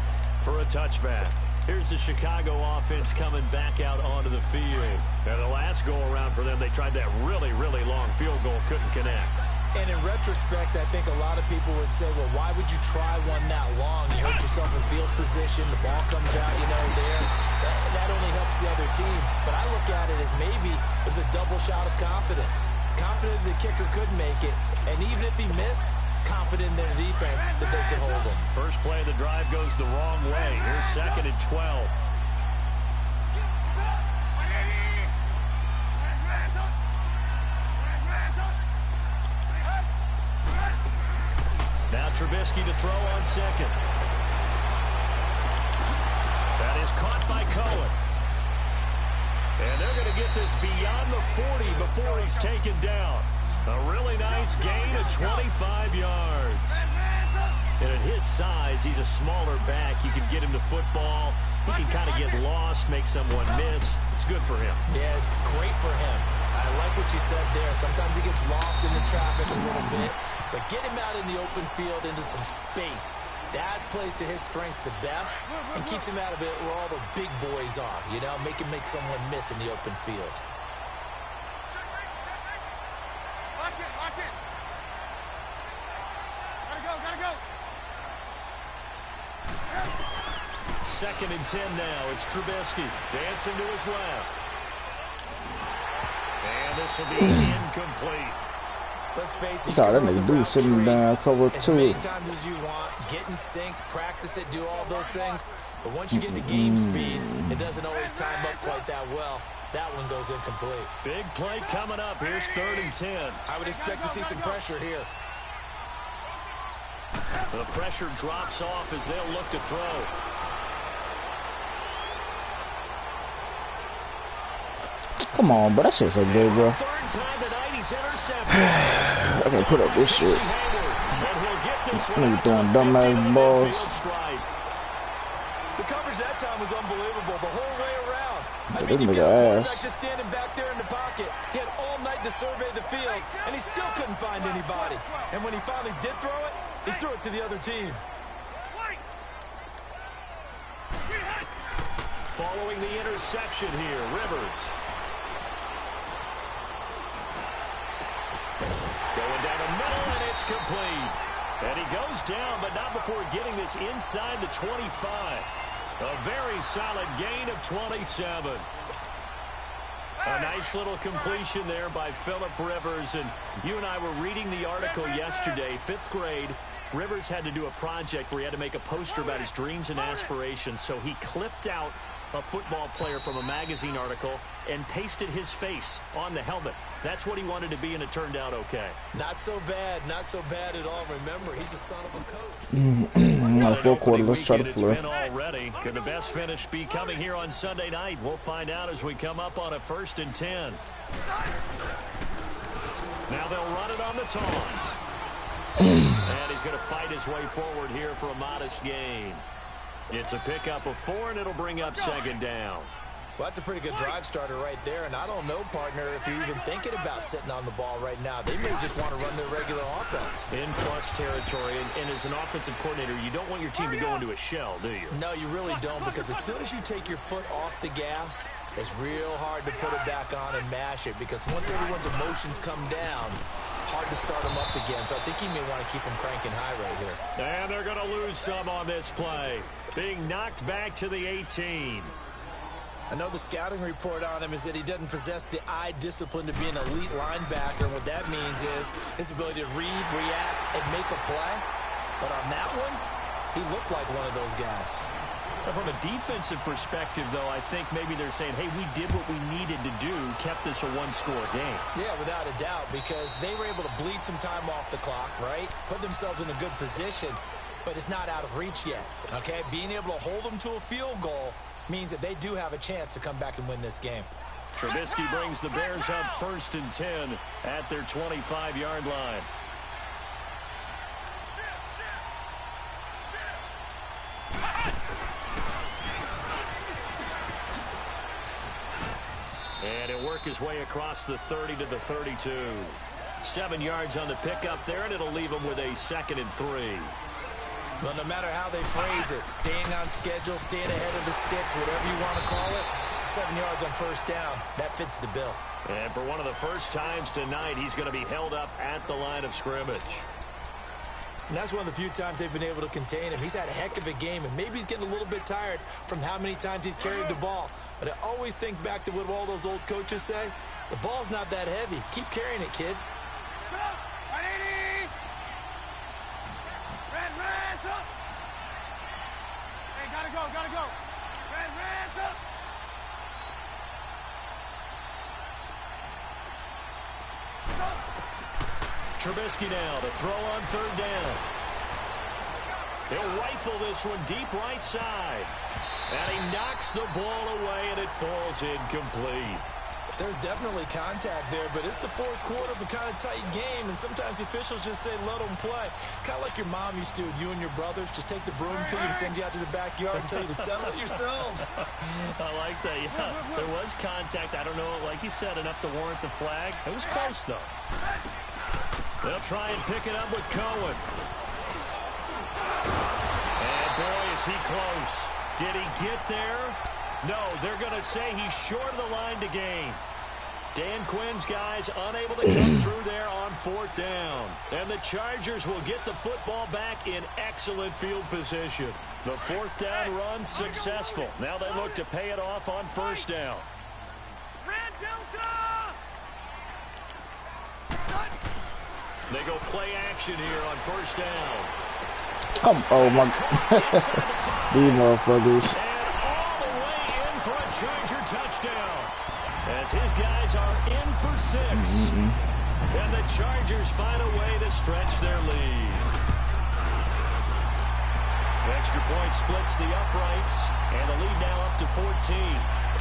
for a touchback. Here's the Chicago offense coming back out onto the field. And the last go-around for them, they tried that really, really long field goal, couldn't connect. And in retrospect, I think a lot of people would say, well, why would you try one that long? You hurt yourself in field position, the ball comes out, you know, there. That only helps the other team. But I look at it as maybe it was a double shot of confidence. Confident the kicker could make it, and even if he missed, confident in their defense that they could hold him. First play of the drive goes the wrong way. Here's 2nd and 12. Now Trubisky to throw on 2nd. That is caught by Cohen. And they're going to get this beyond the 40 before he's taken down. A really nice gain of 25 yards. And at his size, he's a smaller back. You can get him to football. He can kind of get lost, make someone miss. It's good for him. Yeah, it's great for him. I like what you said there. Sometimes he gets lost in the traffic a little bit, but get him out in the open field into some space. That plays to his strengths the best and keeps him out of it where all the big boys are, you know, make him make someone miss in the open field. Lock it, lock it. Gotta go. 2nd and 10 now. It's Trubisky dancing to his left. And this will be incomplete. Let's face it. That's all that nigga do, sitting down, cover as two. many times as you want, get in sync, practice it, do all those things. But once you get to game speed, it doesn't always time up quite that well. That one goes incomplete. Big play coming up. Here's 3rd and 10. I would expect to see some pressure here. The pressure drops off as they'll look to throw. Come on, bro. That shit's so good, bro. 3rd time tonight, he's intercepted. I can't put up this shit. Nigga throwing dumbass balls. The coverage that time was unbelievable the whole way around. I This mean, you nigga got a quarterback ass. just standing back there in the pocket. He had all night to survey the field, and he still couldn't find anybody. And when he finally did throw it, he threw it to the other team. Following the interception here, Rivers. Going down the middle, and it's complete. And he goes down, but not before getting this inside the 25. A very solid gain of 27. A nice little completion there by Phillip Rivers. And you and I were reading the article yesterday, 5th grade. Rivers had to do a project where he had to make a poster about his dreams and aspirations. So he clipped out a football player from a magazine article and pasted his face on the helmet. That's what he wanted to be, and it turned out okay. Not so bad at all. Remember, he's the son of a coach. Not a full quarter. Let's try to It's play. been already. Could the best finish be coming here on Sunday night? We'll find out as we come up on a 1st and 10. Now they'll run it on the toss. And he's going to fight his way forward here for a modest gain. It's a pickup of 4, and it'll bring up 2nd down. Well, that's a pretty good drive starter right there, and I don't know, partner, if you're even thinking about sitting on the ball right now. They may just want to run their regular offense. In plus territory, and as an offensive coordinator, you don't want your team to go into a shell, do you? No, you really don't, because as soon as you take your foot off the gas, it's real hard to put it back on and mash it, because once everyone's emotions come down, hard to start them up again. So I think he may want to keep them cranking high right here. And they're going to lose some on this play. Being knocked back to the 18. I know the scouting report on him is that he doesn't possess the eye discipline to be an elite linebacker. And what that means is his ability to read, react, and make a play. But on that one, he looked like one of those guys. From a defensive perspective, though, I think maybe they're saying, hey, we did what we needed to do, kept this a one-score game. Yeah, without a doubt, because they were able to bleed some time off the clock, right? Put themselves in a good position, but it's not out of reach yet, okay? Being able to hold them to a field goal means that they do have a chance to come back and win this game. Trubisky brings the Bears up 1st and 10 at their 25-yard line. And he'll work his way across the 30 to the 32. 7 yards on the pickup there, and it'll leave him with a 2nd and 3. Well, no matter how they phrase it, staying on schedule, staying ahead of the sticks, whatever you want to call it, 7 yards on 1st down, that fits the bill. And for one of the first times tonight, he's going to be held up at the line of scrimmage. And that's one of the few times they've been able to contain him. He's had a heck of a game, and maybe he's getting a little bit tired from how many times he's carried the ball. But I always think back to what all those old coaches say. The ball's not that heavy. Keep carrying it, kid. Hey, gotta go. Red, up. Trubisky now to throw on 3rd down. He'll rifle this one deep right side. And he knocks the ball away, and it falls incomplete. There's definitely contact there, but it's the fourth quarter of a kind of tight game, and sometimes the officials just say, let them play. Kind of like your mom used to with you and your brothers. Just take the broom to you and send you out to the backyard and tell you to settle it yourselves. I like that, yeah. There was contact. I don't know, like you said, enough to warrant the flag. It was close, though. They'll try and pick it up with Cohen. And boy, is he close. Did he get there? No, they're going to say he's short of the line to gain. Dan Quinn's guys unable to come through there on fourth down. And the Chargers will get the football back in excellent field position. The fourth down run successful. Now they look to pay it off on first down. Red Delta! They go play action here on first down. Oh my. These motherfuckers. And all the way in for a Charger touchdown. As his guys are in for 6. And the Chargers find a way to stretch their lead. Extra point splits the uprights. And the lead now up to 14.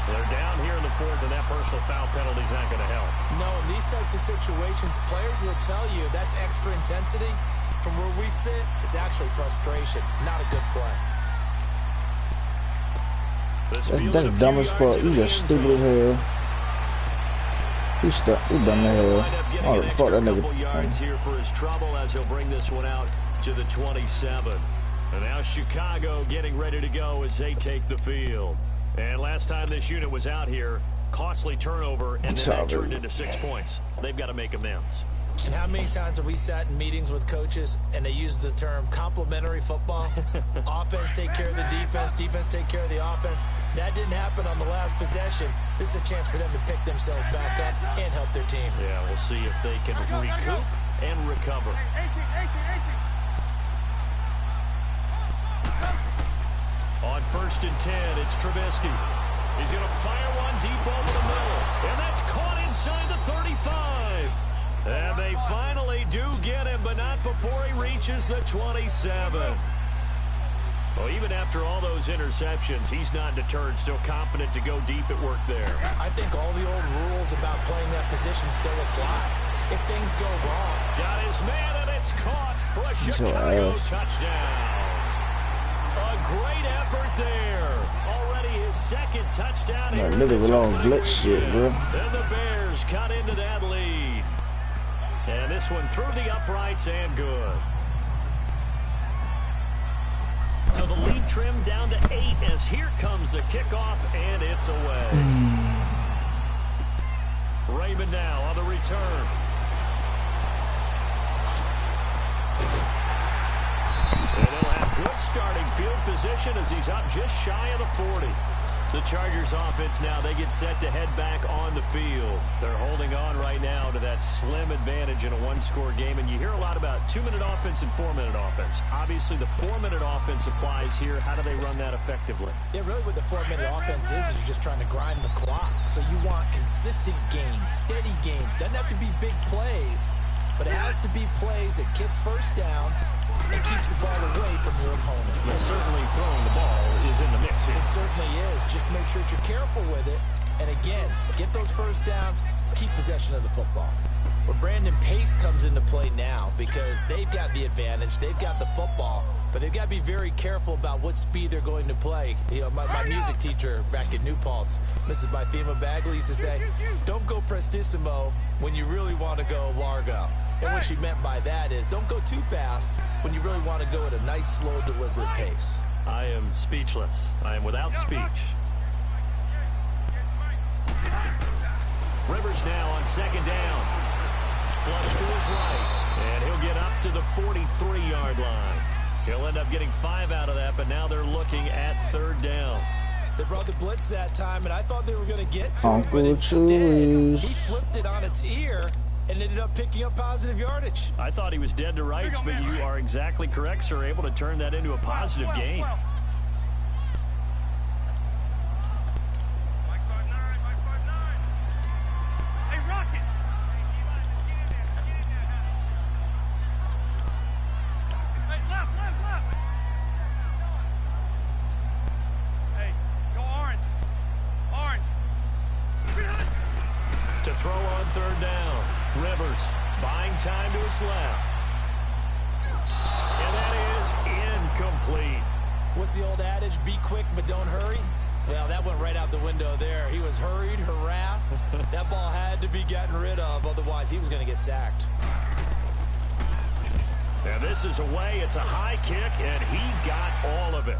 So they're down here in the fourth, and that personal foul penalty is not going to help. No, in these types of situations, players will tell you that's extra intensity. From where we sit, it's actually frustration, not a good play. That's dumb as fuck. You just stupid as hell. He's dumb as hell. Oh, fuck that nigga. Yards here for his trouble as he'll bring this one out to the 27. And now Chicago getting ready to go as they take the field. And last time this unit was out here, costly turnover, and then that turned into 6 points. They've got to make amends. And how many times have we sat in meetings with coaches and they use the term complementary football? Offense take care of the defense, defense take care of the offense. That didn't happen on the last possession. This is a chance for them to pick themselves back up and help their team. Yeah, we'll see if they can recoup and recover. On 1st and 10, it's Trubisky. He's going to fire one deep over the middle. And that's caught inside the 35. And they finally do get him, but not before he reaches the 27. Well, even after all those interceptions, he's not deterred, still confident to go deep at work there. I think all the old rules about playing that position still apply. If things go wrong. Got his man, and it's caught for a Chicago touchdown. A great effort there. Already his second touchdown here. Look at the long blitz shit, bro. And the Bears cut into that lead. And this one through the uprights and good. So the lead trimmed down to 8 as here comes the kickoff, and it's away. Raymond now on the return. And he'll have good starting field position as he's up just shy of the 40. The Chargers offense now, they get set to head back on the field. They're holding on right now to that slim advantage in a one-score game. And you hear a lot about 2-minute offense and 4-minute offense. Obviously, the 4-minute offense applies here. How do they run that effectively? Yeah, really what the 4-minute offense is you're just trying to grind the clock. So you want consistent gains, steady gains. Doesn't have to be big plays, but it has to be plays that gets first downs and keeps the ball away from your opponent. Well, certainly throwing the ball is in the mix here. It certainly is. Just make sure that you're careful with it. And again, get those first downs, keep possession of the football. Well, Brandon, pace comes into play now because they've got the advantage. They've got the football, but they've got to be very careful about what speed they're going to play. You know, my music teacher back at New Paltz, Mrs. Bythema Bagley, used to say, don't go prestissimo when you really want to go largo. And what she meant by that is don't go too fast when you really want to go at a nice, slow, deliberate pace. I am speechless. I am without speech. Rivers now on 2nd down. Flush to his right. And he'll get up to the 43-yard line. He'll end up getting 5 out of that, but now they're looking at 3rd down. They brought the blitz that time, and I thought they were going to get to it, but instead, he flipped it on its ear and ended up picking up positive yardage. I thought he was dead to rights, but you are exactly correct, sir. Able to turn that into a positive gain. throw on third down. Rivers buying time to his left. And that is incomplete. What's the old adage? Be quick, but don't hurry. Well, that went right out the window there. He was hurried, harassed. That ball had to be gotten rid of, otherwise he was going to get sacked. And this is away. It's a high kick, and he got all of it.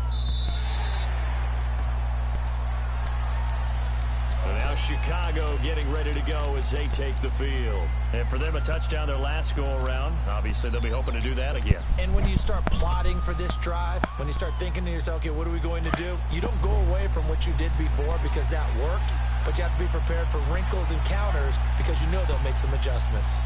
And now Chicago getting ready to go as they take the field. And for them, a touchdown their last go-around. Obviously, they'll be hoping to do that again. And when you start plotting for this drive, when you start thinking to yourself, okay, what are we going to do? You don't go away from what you did before because that worked, but you have to be prepared for wrinkles and counters because you know they'll make some adjustments.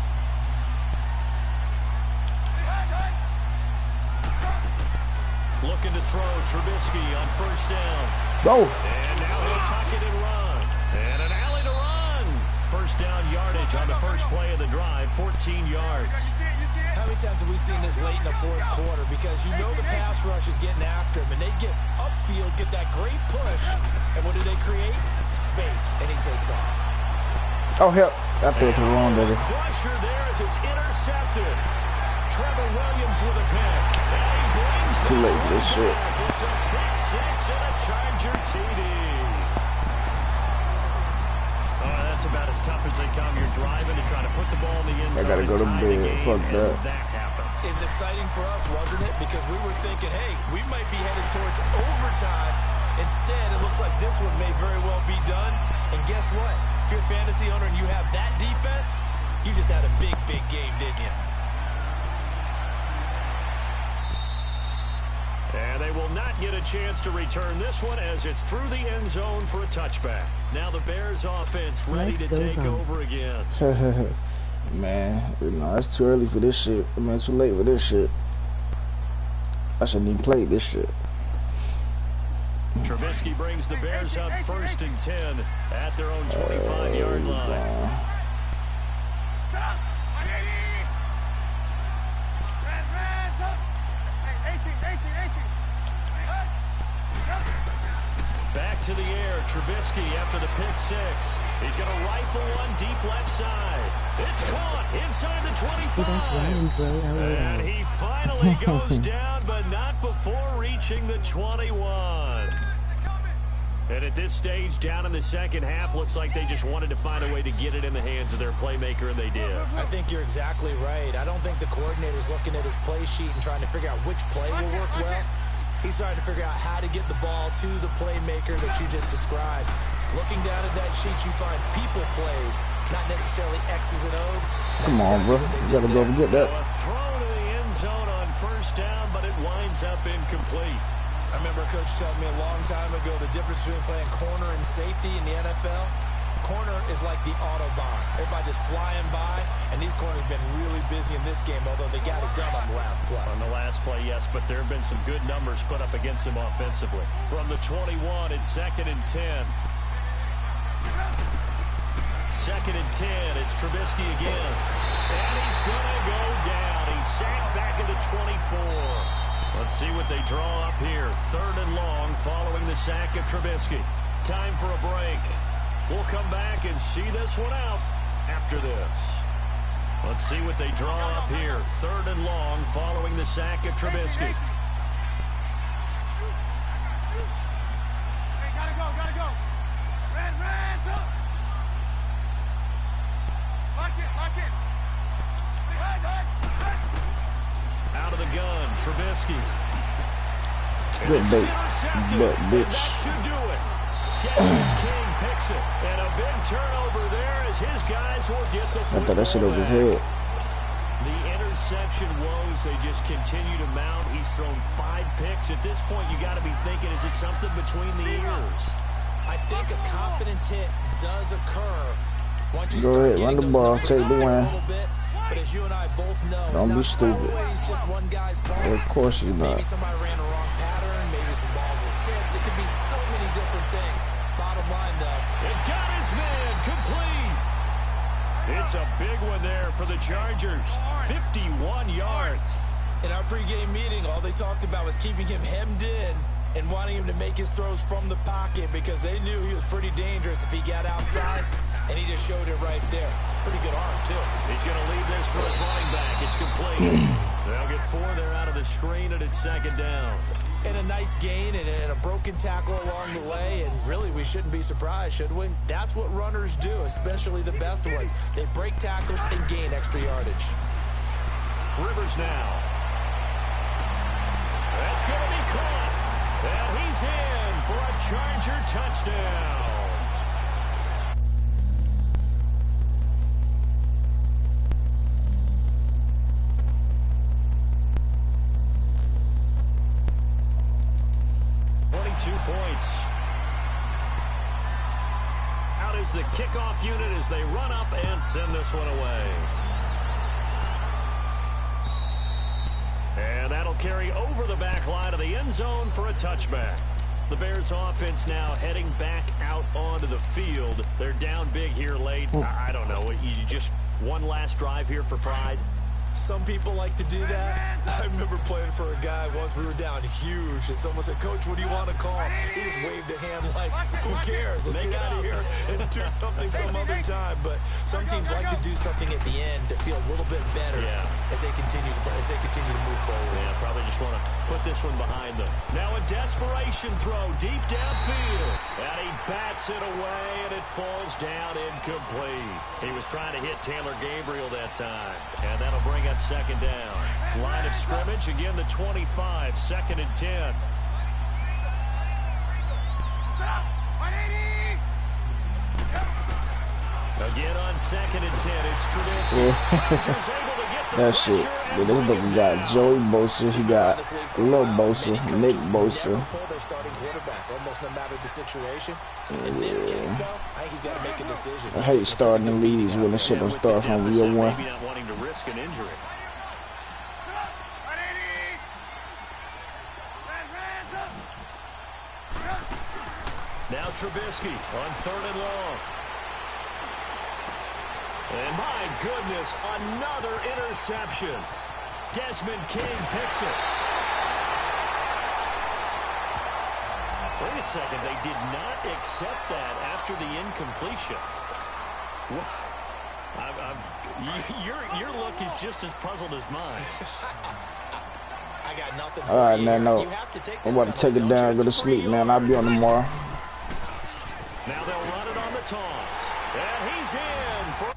Looking to throw Trubisky on first down. Go. And now he'll tuck it and run. And an alley to run. First down yardage on the first play of the drive, 14 yards. How many times have we seen this late in the fourth quarter? Because you know the pass rush is getting after him, and they get upfield, get that great push, and what do they create? Space, and he takes off. Oh, hell. That threw it to the wrong, baby. Crusher there as it's intercepted. Trevor Williams with a pick. And he brings Too late for this shit. It's a pick six and a Charger TD. That's about as tough as they come. You're driving to try to put the ball in the end zone. I gotta go to bed. Fuck that. That happens. It's exciting for us, wasn't it? Because we were thinking, hey, we might be headed towards overtime. Instead, it looks like this one may very well be done. And guess what? If you're a fantasy owner and you have that defense, you just had a big, big game, didn't you? And they will not get a chance to return this one as it's through the end zone for a touchback. Now the Bears offense ready to take over again. Man, no, it's too early for this shit. I mean, too late for this shit. I shouldn't even play this shit. Trubisky brings the Bears up 1st and 10 at their own 25-yard line. Back to the air, Trubisky after the pick six. He's going to rifle one deep left side. It's caught inside the 25. And he finally goes down, but not before reaching the 21. And at this stage, down in the second half, looks like they just wanted to find a way to get it in the hands of their playmaker, and they did. I think you're exactly right. I don't think the coordinator's looking at his play sheet and trying to figure out which play will work well. He's trying to figure out how to get the ball to the playmaker that you just described. Looking down at that sheet, you find people plays, not necessarily X's and O's. Come on, bro. You gotta go and get that. A throw to the end zone on first down, but it winds up incomplete. I remember Coach telling me a long time ago the difference between playing corner and safety in the NFL. Corner is like the Autobahn. Everybody just flying by, and these corners have been really busy in this game, although they got it done on the last play. On the last play, yes, but there have been some good numbers put up against them offensively. From the 21, it's 2nd and 10. 2nd and 10, it's Trubisky again. And he's going to go down. He's sacked back at the 24. Let's see what they draw up here. 3rd and long following the sack of Trubisky. Time for a break. We'll come back and see this one out after this. Let's see what they draw up here. 3rd and long following the sack of Trubisky. Gotta go. Red, up. Lock it. Out of the gun, Trubisky. Good bait. But, bitch. That should do it. Desmond King picks it. And a big turnover there as his guys will get the football. I thought that shit over his head. The interception woes, they just continue to mount. He's thrown 5 picks. At this point, you got to be thinking, is it something between the ears? I think a confidence hit does occur once you Go start ahead, run getting the those ball, numbers take the up win. a little bit. But as you and I both know, Don't be it's stupid. not always just one guy's fault. Of course you're not. Maybe somebody ran a wrong pattern. Maybe some balls were tipped. It could be so many different things. Bottom line, though, It got his man complete. It's a big one there for the Chargers. 51 yards. in our pregame meeting, all they talked about was keeping him hemmed in and wanting him to make his throws from the pocket because they knew he was pretty dangerous if he got outside, and he just showed it right there. Pretty good arm, too. He's going to leave this for his running back. It's complete. They'll get 4 there out of the screen, and it's second down. And a nice gain and a broken tackle along the way, and really we shouldn't be surprised, should we? That's what runners do, especially the best ones. They break tackles and gain extra yardage. Rivers now. That's going to be caught. And he's in for a Charger touchdown. Points. Out is the kickoff unit as they run up and send this one away. And that'll carry over the back line of the end zone for a touchback. The Bears offense now heading back out onto the field. They're down big here late. I don't know. You just one last drive here for pride? Some people like to do that. I remember playing for a guy once. We were down huge, and someone said, "Coach, what do you want to call?" He just waved a hand like, "Who cares? Let's get out of here and do something some other time." But some teams like to do something at the end to feel a little bit better as they continue to move forward. Yeah, probably just want to put this one behind them. Now a desperation throw deep downfield, and he bats it away, and it falls down incomplete. He was trying to hit Taylor Gabriel that time, and that'll bring up second down. Line of scrimmage, again the 25, 2nd and 10. Again on 2nd and 10, it's Trubisky. Chargers able to get the that shit. Yeah, this nigga got Joey Bosa, he got Lil Bosa, Nick Bosa. Their starting quarterback, almost no matter the situation. In this case, though, I think he's got to make a decision. I hate starting the leads when the shit don't start from year one. Maybe not wanting to risk an injury. Now Trubisky on 3rd and long. And my goodness, another interception. Desmond King picks it. Wait a second, they did not accept that after the incompletion. Your look is just as puzzled as mine. I got nothing. All right, man, no. I'm about to take it down, go to sleep, man. I'll be on tomorrow. Now they'll run it on the toss. And he's in for